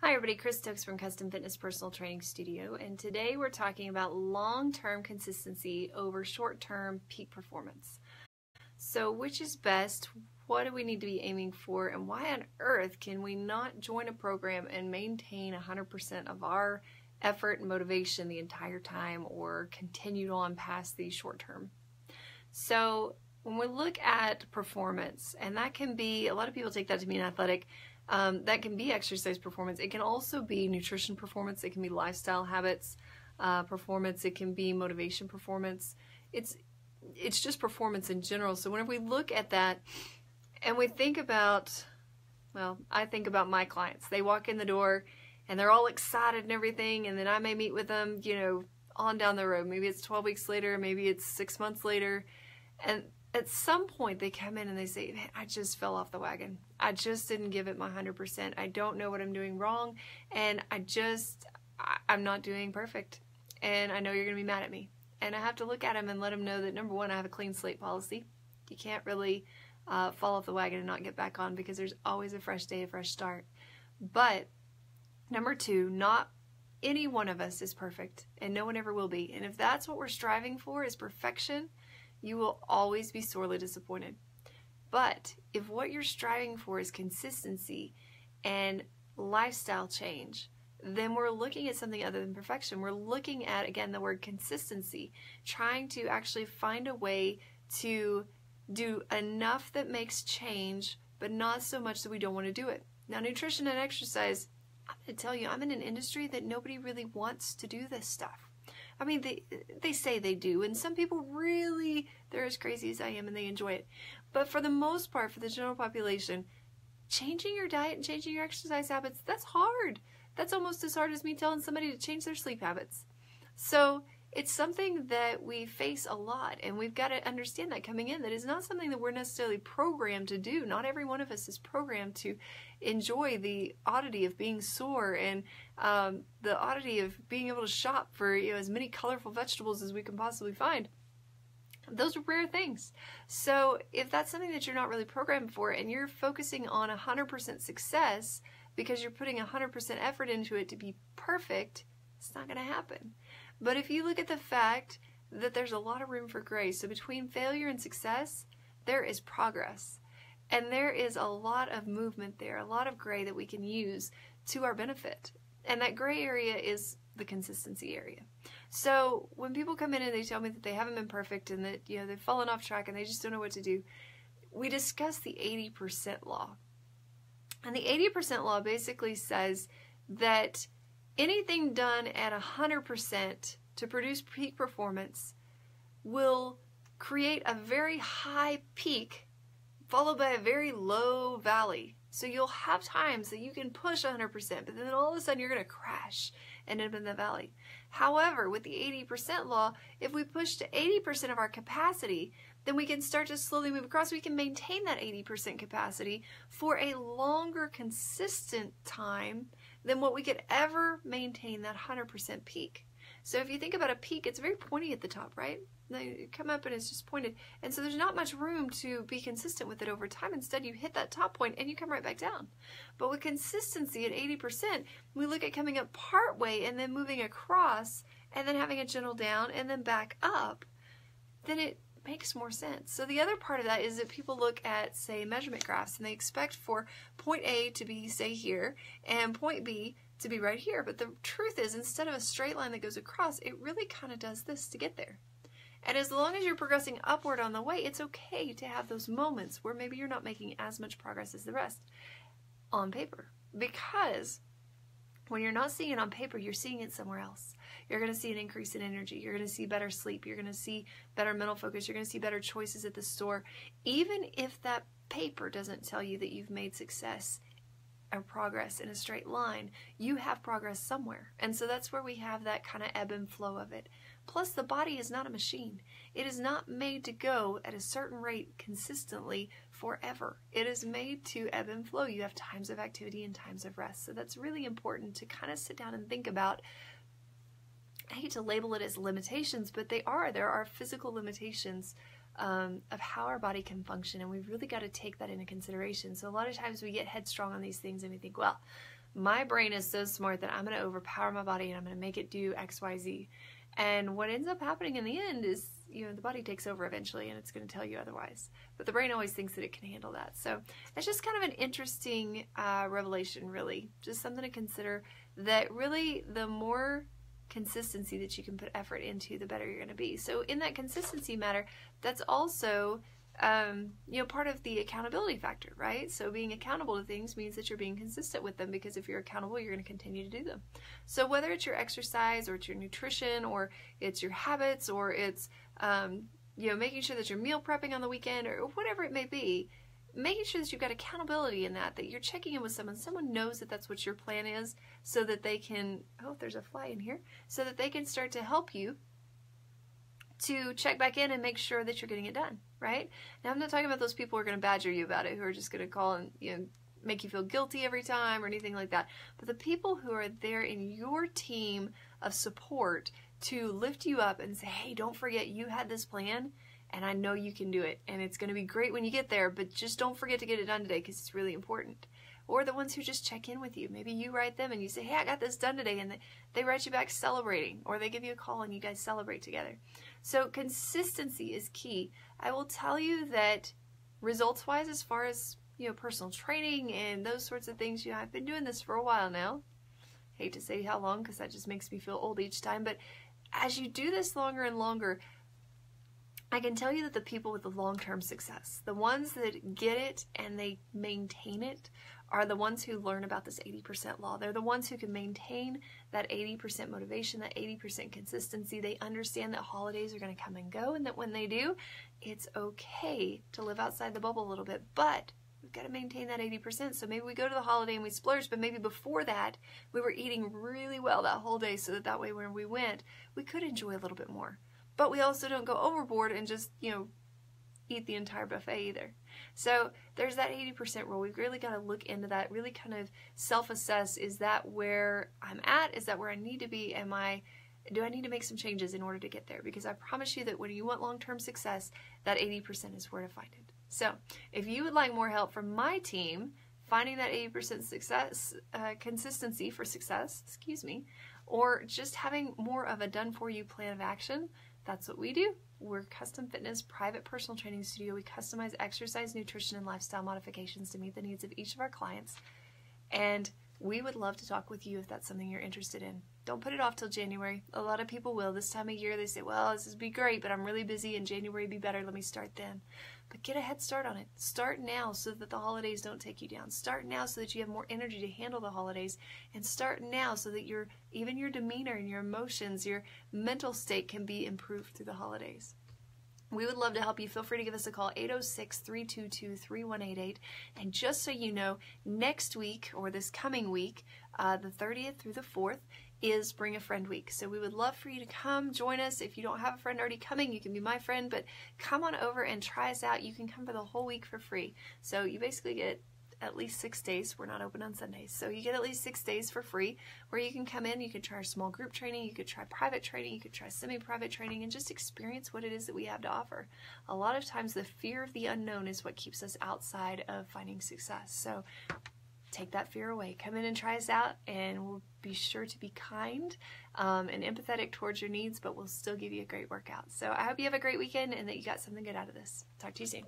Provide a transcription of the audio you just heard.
Hi everybody, Chris Stokes from Custom Fitness Personal Training Studio, and today we're talking about long-term consistency over short-term peak performance. So which is best? What do we need to be aiming for? And why on earth can we not join a program and maintain 100% of our effort and motivation the entire time or continue on past the short term? So when we look at performance, and that can be, a lot of people take that to mean athletic, that can be exercise performance. It can also be nutrition performance. It can be lifestyle habits performance. It can be motivation performance. It's just performance in general. So whenever we look at that and we think about, well, I think about my clients. They walk in the door and they're all excited and everything, and then I may meet with them, on down the road. Maybe it's 12 weeks later, maybe it's 6 months later, and at some point they come in and they say, man, I just fell off the wagon. I just didn't give it my 100%. I don't know what I'm doing wrong, and I'm not doing perfect. And I know you're going to be mad at me. And I have to look at them and let them know that, number one, I have a clean slate policy. You can't really fall off the wagon and not get back on, because there's always a fresh day, a fresh start. But number two, not any one of us is perfect, and no one ever will be. And if that's what we're striving for, is perfection, you will always be sorely disappointed. But if what you're striving for is consistency and lifestyle change, then we're looking at something other than perfection. We're looking at, again, the word consistency, trying to actually find a way to do enough that makes change, but not so much that we don't want to do it. Now, nutrition and exercise, I'm going to tell you, I'm in an industry that nobody really wants to do this stuff. I mean, they say they do, and some people really, they're as crazy as I am and they enjoy it. But for the most part, for the general population, changing your diet and changing your exercise habits, that's hard. That's almost as hard as me telling somebody to change their sleep habits. So it's something that we face a lot, and we've got to understand that coming in, that is not something that we're necessarily programmed to do. Not every one of us is programmed to enjoy the oddity of being sore and the oddity of being able to shop for as many colorful vegetables as we can possibly find. Those are rare things. So if that's something that you're not really programmed for, and you're focusing on 100% success because you're putting 100% effort into it to be perfect, it's not going to happen. But if you look at the fact that there's a lot of room for grace, so between failure and success, there is progress. And there is a lot of movement there, a lot of gray that we can use to our benefit. And that gray area is the consistency area. So when people come in and they tell me that they haven't been perfect and that they've fallen off track and they just don't know what to do, we discuss the 80% law. And the 80% law basically says that anything done at 100% to produce peak performance will create a very high peak followed by a very low valley. So you'll have times that you can push 100%, but then all of a sudden you're going to crash and end up in the valley. However, with the 80% law, if we push to 80% of our capacity, then we can start to slowly move across. We can maintain that 80% capacity for a longer, consistent time than what we could ever maintain that 100% peak. So if you think about a peak, it's very pointy at the top, right? They come up and it's just pointed. And so there's not much room to be consistent with it over time. Instead, you hit that top point and you come right back down. But with consistency at 80%, we look at coming up part way and then moving across and then having a gentle down and then back up, then it makes more sense. So the other part of that is that people look at, say, measurement graphs, and they expect for point A to be, say, here, and point B to be right here. But the truth is, instead of a straight line that goes across, it really kind of does this to get there. And as long as you're progressing upward on the way, it's okay to have those moments where maybe you're not making as much progress as the rest on paper. Because when you're not seeing it on paper, you're seeing it somewhere else. You're going to see an increase in energy. You're going to see better sleep. You're going to see better mental focus. You're going to see better choices at the store. Even if that paper doesn't tell you that you've made success or progress in a straight line, you have progress somewhere. And so that's where we have that kind of ebb and flow of it. Plus, the body is not a machine. It is not made to go at a certain rate consistently forever. It is made to ebb and flow. You have times of activity and times of rest. So that's really important to kind of sit down and think about. I hate to label it as limitations, but there are physical limitations of how our body can function, and we've really got to take that into consideration. So a lot of times we get headstrong on these things and we think, well, my brain is so smart that I'm going to overpower my body and I'm going to make it do X, Y, Z. And what ends up happening in the end is, the body takes over eventually and it's going to tell you otherwise. But the brain always thinks that it can handle that. So it's just kind of an interesting revelation, really. Just something to consider, that really the more consistency that you can put effort into, the better you're going to be. So in that consistency matter, that's also part of the accountability factor, right? So being accountable to things means that you're being consistent with them, because if you're accountable, you're going to continue to do them. So whether it's your exercise, or it's your nutrition, or it's your habits, or it's making sure that you're meal prepping on the weekend, or whatever it may be, making sure that you've got accountability in that you're checking in with someone knows that that's what your plan is, so that they can, oh, there's a fly in here, so that they can start to help you to check back in and make sure that you're getting it done, right? Now, I'm not talking about those people who are going to badger you about it, who are just going to call and make you feel guilty every time or anything like that. But the people who are there in your team of support to lift you up and say, hey, don't forget you had this plan, and I know you can do it, and it's going to be great when you get there, but just don't forget to get it done today, because it's really important. Or the ones who just check in with you. Maybe you write them and you say, hey, I got this done today, and they write you back celebrating, or they give you a call and you guys celebrate together. So consistency is key. I will tell you that results-wise, as far as personal training and those sorts of things, I've been doing this for a while now. Hate to say how long, because that just makes me feel old each time, but as you do this longer and longer, I can tell you that the people with the long-term success, the ones that get it and they maintain it, are the ones who learn about this 80% law. They're the ones who can maintain that 80% motivation, that 80% consistency. They understand that holidays are going to come and go, and that when they do, it's okay to live outside the bubble a little bit, but we've got to maintain that 80%. So maybe we go to the holiday and we splurge, but maybe before that, we were eating really well that whole day, so that way when we went, we could enjoy a little bit more. But we also don't go overboard and just, eat the entire buffet either. So there's that 80% rule. We've really got to look into that, really kind of self-assess. Is that where I'm at? Is that where I need to be? Do I need to make some changes in order to get there? Because I promise you that when you want long-term success, that 80% is where to find it. So if you would like more help from my team finding that 80% success, consistency for success, or just having more of a done-for-you plan of action, that's what we do. We're Custom Fitness Private Personal Training Studio. We customize exercise, nutrition, and lifestyle modifications to meet the needs of each of our clients. And we would love to talk with you if that's something you're interested in. Don't put it off till January. A lot of people will. This time of year, they say, well, this would be great, but I'm really busy and January would be better. Let me start then. But get a head start on it. Start now so that the holidays don't take you down. Start now so that you have more energy to handle the holidays. And start now so that even your demeanor and your emotions, your mental state can be improved through the holidays. We would love to help you. Feel free to give us a call, 806-322-3188. And just so you know, next week, or this coming week, the 30th through the 4th, is Bring a Friend Week. So we would love for you to come join us. If you don't have a friend already coming, you can be my friend, but come on over and try us out. You can come for the whole week for free. So you basically get at least 6 days. We're not open on Sundays. So you get at least 6 days for free, where you can come in, you can try our small group training, you could try private training, you could try semi-private training, and just experience what it is that we have to offer. A lot of times the fear of the unknown is what keeps us outside of finding success. So take that fear away. Come in and try us out, and we'll be sure to be kind and empathetic towards your needs, but we'll still give you a great workout. So I hope you have a great weekend and that you got something good out of this. Talk to you soon.